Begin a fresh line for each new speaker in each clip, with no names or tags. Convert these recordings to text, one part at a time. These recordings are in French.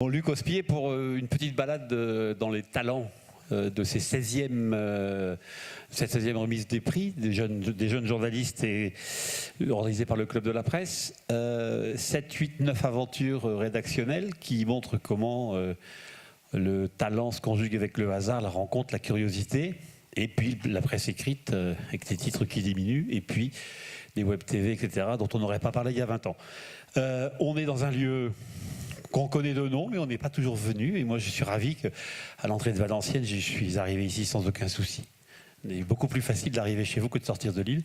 Bon, Luc Auspier pour une petite balade dans les talents de ces cette 16e remise des prix des jeunes journalistes et organisée par le Club de la Presse. 7, 8, 9 aventures rédactionnelles qui montrent comment le talent se conjugue avec le hasard, la rencontre, la curiosité, et puis la presse écrite avec des titres qui diminuent, et puis des web TV, etc., dont on n'aurait pas parlé il y a 20 ans. On est dans un lieu qu'on connaît de nom, mais on n'est pas toujours venu. Et moi, je suis ravi qu'à l'entrée de Valenciennes, je suis arrivé ici sans aucun souci. C'est beaucoup plus facile d'arriver chez vous que de sortir de l'île.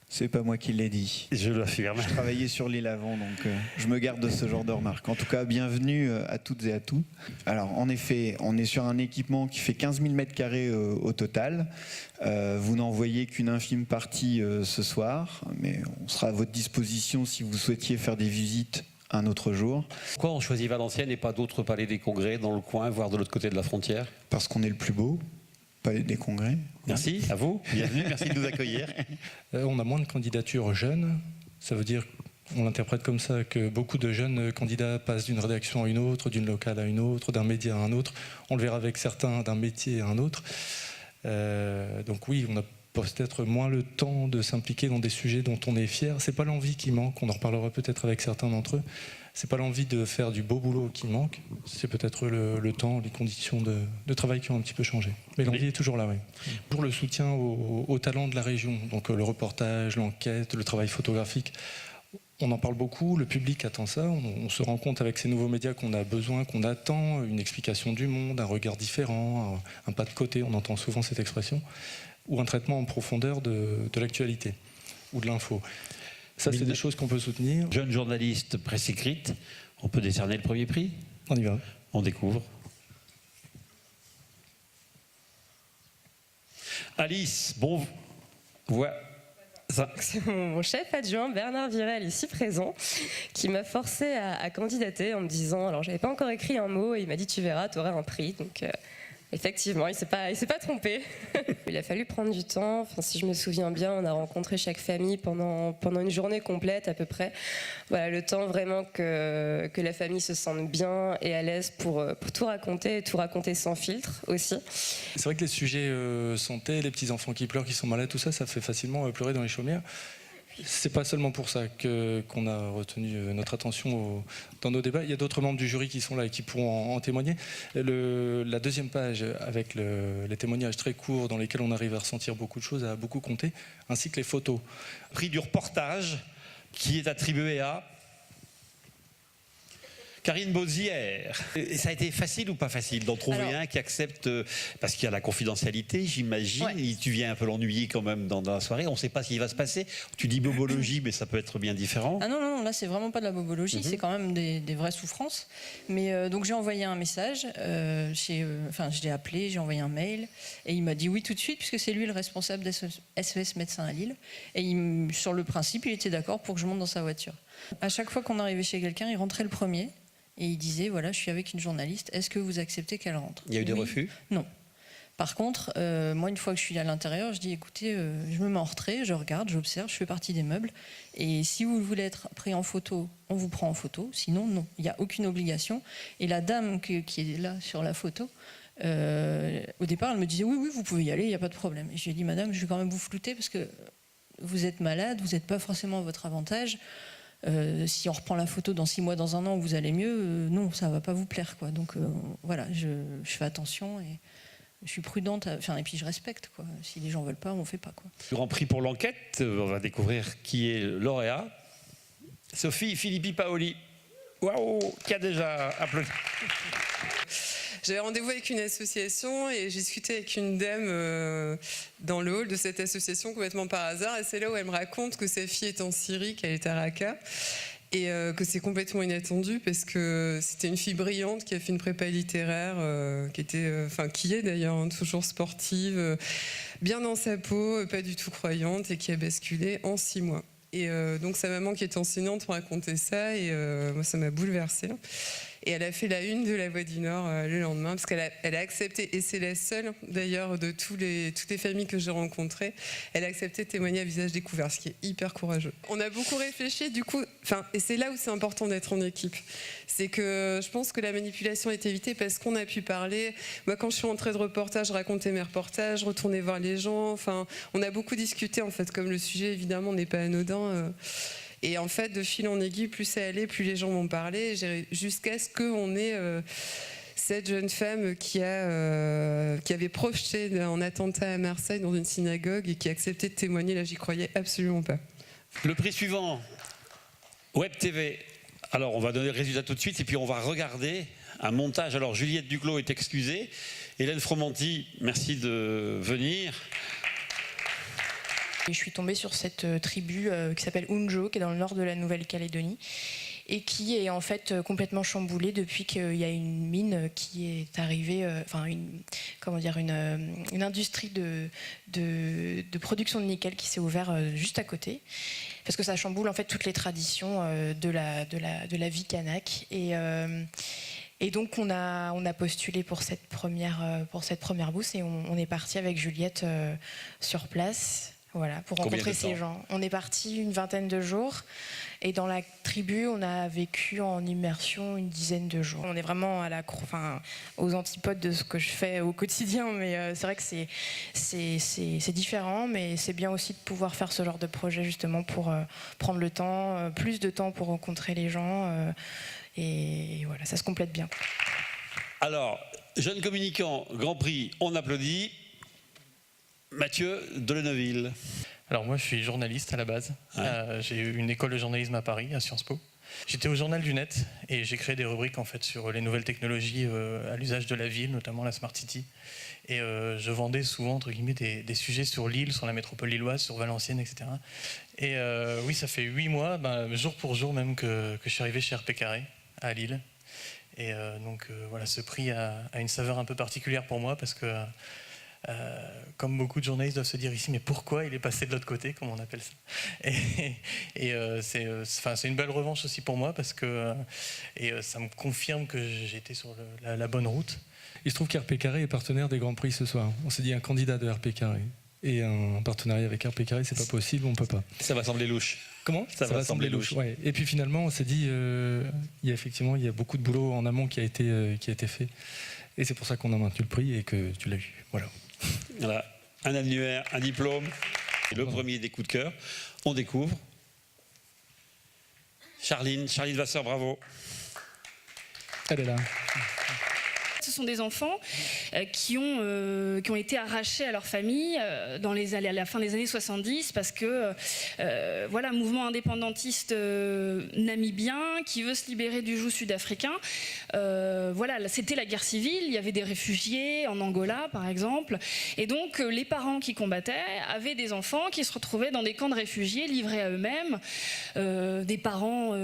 C'est pas moi qui l'ai dit.
Je l'affirme.
Je travaillais sur l'île avant, donc je me garde de ce genre de remarques. En tout cas, bienvenue à toutes et à tous. Alors, en effet, on est sur un équipement qui fait 15 000 m² au total. Vous n'en voyez qu'une infime partie ce soir, mais on sera à votre disposition si vous souhaitiez faire des visites un autre jour.
Pourquoi on choisit Valenciennes et pas d'autres palais des congrès dans le coin, voire de l'autre côté de la frontière?
Parce qu'on est le plus beau palais des congrès.
Merci, à vous. Bienvenue, merci de nous accueillir.
On a moins de candidatures jeunes. Ça veut dire, on l'interprète comme ça, que beaucoup de jeunes candidats passent d'une rédaction à une autre, d'une locale à une autre, d'un média à un autre. On le verra avec certains, d'un métier à un autre. Donc oui, on a peut-être moins le temps de s'impliquer dans des sujets dont on est fier. C'est pas l'envie qui manque, on en reparlera peut-être avec certains d'entre eux. C'est pas l'envie de faire du beau boulot qui manque, c'est peut-être le temps, les conditions de travail qui ont un petit peu changé. Mais l'envie est toujours là, oui. Pour le soutien aux talents de la région, donc le reportage, l'enquête, le travail photographique, on en parle beaucoup, le public attend ça, on se rend compte avec ces nouveaux médias qu'on a besoin, qu'on attend, une explication du monde, un regard différent, un pas de côté, on entend souvent cette expression, ou un traitement en profondeur de l'actualité ou de l'info. Ça, c'est des choses qu'on peut soutenir.
Jeune journaliste, presse écrite, on peut décerner le premier prix?
On y va.
On découvre. Alice, bon... Voilà.
C'est mon chef adjoint Bernard Virel, ici présent, qui m'a forcé à candidater en me disant, alors j'avais pas encore écrit un mot, et il m'a dit tu verras, tu auras un prix. Donc effectivement, il s'est pas trompé. Il a fallu prendre du temps. Enfin, si je me souviens bien, on a rencontré chaque famille pendant une journée complète à peu près. Voilà, le temps vraiment que la famille se sente bien et à l'aise pour tout raconter, et tout raconter sans filtre aussi.
C'est vrai que les sujets santé, les petits enfants qui pleurent, qui sont malades, tout ça, ça fait facilement pleurer dans les chaumières. C'est pas seulement pour ça qu'on a retenu notre attention dans nos débats. Il y a d'autres membres du jury qui sont là et qui pourront en témoigner. La deuxième page, avec les témoignages très courts dans lesquels on arrive à ressentir beaucoup de choses, a beaucoup compté, ainsi que les photos.
Prix du reportage qui est attribué à Karine Bauzière. Et ça a été facile ou pas facile d'en trouver un qui accepte, parce qu'il y a la confidentialité, j'imagine, ouais. Et tu viens un peu l'ennuyer quand même dans la soirée, on ne sait pas ce qui va se passer. Tu dis bobologie, mais ça peut être bien différent.
Ah non, là c'est vraiment pas de la bobologie, c'est quand même des vraies souffrances. Mais donc j'ai envoyé un message, je l'ai appelé, j'ai envoyé un mail, et il m'a dit oui tout de suite, puisque c'est lui le responsable d'SES Médecins à Lille. Et sur le principe, il était d'accord pour que je monte dans sa voiture. À chaque fois qu'on arrivait chez quelqu'un, il rentrait le premier. Et il disait, voilà, je suis avec une journaliste, est-ce que vous acceptez qu'elle rentre?
Il y a eu des refus?
Non. Par contre, moi, une fois que je suis à l'intérieur, je dis, écoutez, je me mets en retrait, je regarde, j'observe, je fais partie des meubles. Et si vous voulez être pris en photo, on vous prend en photo. Sinon, non. Il n'y a aucune obligation. Et la dame qui est là sur la photo, au départ, elle me disait, oui, vous pouvez y aller, il n'y a pas de problème. Et je lui ai dit, madame, je vais quand même vous flouter parce que vous êtes malade, vous n'êtes pas forcément à votre avantage. Si on reprend la photo dans 6 mois, dans 1 an, vous allez mieux, non, ça va pas vous plaire, quoi. Donc voilà, je fais attention et je suis prudente, et puis je respecte, quoi. Si les gens veulent pas, on fait pas, quoi.
Grand prix pour l'enquête, on va découvrir qui est lauréat. Sophie Filippi Paoli. Waouh, qui a déjà applaudi.
J'avais rendez-vous avec une association et j'ai discuté avec une dame dans le hall de cette association complètement par hasard. Et c'est là où elle me raconte que sa fille est en Syrie, qu'elle est à Raqqa. Et que c'est complètement inattendu parce que c'était une fille brillante qui a fait une prépa littéraire, qui est d'ailleurs toujours sportive, bien dans sa peau, pas du tout croyante et qui a basculé en 6 mois. Et donc sa maman qui est enseignante me racontait ça et moi ça m'a bouleversée. Et elle a fait la une de La Voix du Nord le lendemain, parce qu'elle a accepté, et c'est la seule d'ailleurs de toutes les familles que j'ai rencontrées, elle a accepté de témoigner à visage découvert, ce qui est hyper courageux. On a beaucoup réfléchi, du coup, et c'est là où c'est important d'être en équipe. C'est que je pense que la manipulation est évitée parce qu'on a pu parler. Moi, quand je suis rentrée de reportage, je racontais mes reportages, retournais voir les gens. Enfin, on a beaucoup discuté, en fait, comme le sujet, évidemment, n'est pas anodin. Et en fait, de fil en aiguille, plus ça allait, plus les gens m'ont parlé, jusqu'à ce qu'on ait cette jeune femme qui avait projeté un attentat à Marseille dans une synagogue et qui a accepté de témoigner. Là, j'y croyais absolument pas.
Le prix suivant, Web TV. Alors, on va donner le résultat tout de suite et puis on va regarder un montage. Alors, Juliette Duclos est excusée. Hélène Fromanti, merci de venir.
Et je suis tombée sur cette tribu qui s'appelle Unjo, qui est dans le nord de la Nouvelle-Calédonie, et qui est en fait complètement chamboulée depuis qu'il y a une mine qui est arrivée, une industrie de production de nickel qui s'est ouverte juste à côté, parce que ça chamboule en fait toutes les traditions de la vie kanak. Et donc on a postulé pour cette première bourse et on est parti avec Juliette sur place. Voilà, pour rencontrer ces gens. On est parti une 20aine de jours et dans la tribu, on a vécu en immersion une 10aine de jours. On est vraiment aux antipodes de ce que je fais au quotidien, mais c'est vrai que c'est différent, mais c'est bien aussi de pouvoir faire ce genre de projet justement pour prendre le temps, plus de temps pour rencontrer les gens et voilà, ça se complète bien.
Alors, jeune communicant, Grand Prix, on applaudit. Mathieu Deleneville.
Alors moi je suis journaliste à la base.
Ouais.
J'ai eu une école de journalisme à Paris, à Sciences Po. J'étais au Journal du Net et j'ai créé des rubriques en fait sur les nouvelles technologies à l'usage de la ville, notamment la Smart City. Et je vendais souvent entre guillemets des sujets sur Lille, sur la métropole lilloise, sur Valenciennes, etc. Et oui, ça fait 8 mois, jour pour jour même, que je suis arrivé chez RP Carré à Lille. Et donc voilà, ce prix a une saveur un peu particulière pour moi parce que comme beaucoup de journalistes doivent se dire ici, mais pourquoi il est passé de l'autre côté, comme on appelle ça. Et c'est une belle revanche aussi pour moi parce que ça me confirme que j'étais sur la bonne route. Il se trouve qu'RP Carré est partenaire des Grands Prix ce soir. On s'est dit un candidat de RP Carré et un partenariat avec RP Carré, c'est pas possible, on peut pas.
Ça va sembler louche.
Comment ? Ça va sembler louche. Ouais. Et puis finalement, on s'est dit, il y a beaucoup de boulot en amont qui a été fait. Et c'est pour ça qu'on a maintenu le prix et que tu l'as eu. Voilà.
Voilà, un annuaire, un diplôme, et le premier des coups de cœur. On découvre. Charline Vasseur, bravo.
Elle est là.
Ce sont des enfants qui ont été arrachés à leur famille à la fin des années 70 parce que mouvement indépendantiste namibien qui veut se libérer du joug sud-africain. C'était la guerre civile, il y avait des réfugiés en Angola par exemple, et donc les parents qui combattaient avaient des enfants qui se retrouvaient dans des camps de réfugiés livrés à eux-mêmes, des parents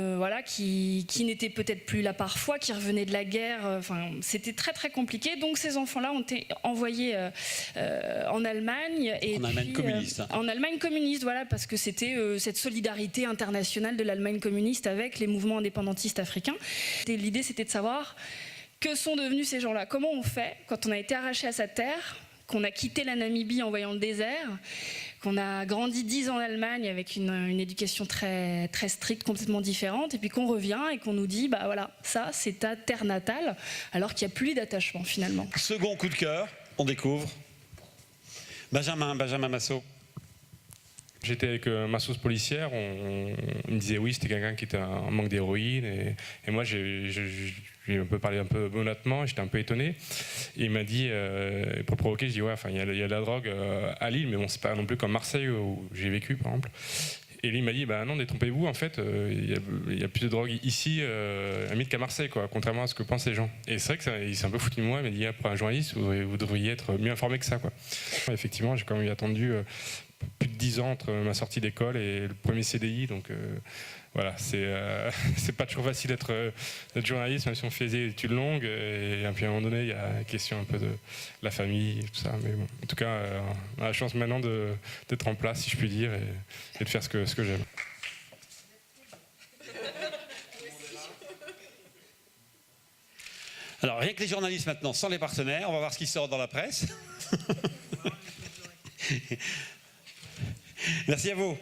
qui n'étaient peut-être plus là parfois, qui revenaient de la guerre, c'était très très compliqué. Donc ces enfants-là ont été envoyés en Allemagne. En Allemagne communiste. En Allemagne communiste, voilà, parce que c'était cette solidarité internationale de l'Allemagne communiste avec les mouvements indépendantistes africains. Et l'idée, c'était de savoir que sont devenus ces gens-là. Comment on fait quand on a été arraché à sa terre, qu'on a quitté la Namibie en voyant le désert, qu'on a grandi 10 ans en Allemagne avec une éducation très, très stricte, complètement différente, et puis qu'on revient et qu'on nous dit, ça c'est ta terre natale, alors qu'il n'y a plus d'attachement finalement.
Second coup de cœur, on découvre. Benjamin Massot.
J'étais avec ma sauce policière, on me disait oui, c'était quelqu'un qui était en manque d'héroïne, et moi j'ai un peu parlé un peu honnêtement, j'étais un peu étonné. Et il m'a dit, pour le provoquer, je dis ouais, il y a de la drogue à Lille, mais bon, c'est pas non plus comme Marseille où j'ai vécu par exemple. Et lui il m'a dit non, détrompez-vous, en fait, il y a plus de drogue ici à Lille qu'à Marseille, quoi, contrairement à ce que pensent les gens. Et c'est vrai qu'il s'est un peu foutu de moi, il m'a dit pour un journaliste, vous devriez être mieux informé que ça, quoi. Effectivement, j'ai quand même attendu plus de 10 ans entre ma sortie d'école et le premier CDI, donc voilà, c'est pas toujours facile d'être journaliste, même si on fait des études longues, et puis à un moment donné, il y a la question un peu de la famille, et tout ça, mais bon, en tout cas, on a la chance maintenant d'être en place, si je puis dire, et de faire ce que j'aime.
Alors, rien que les journalistes maintenant, sans les partenaires, on va voir ce qui sort dans la presse. Merci à vous.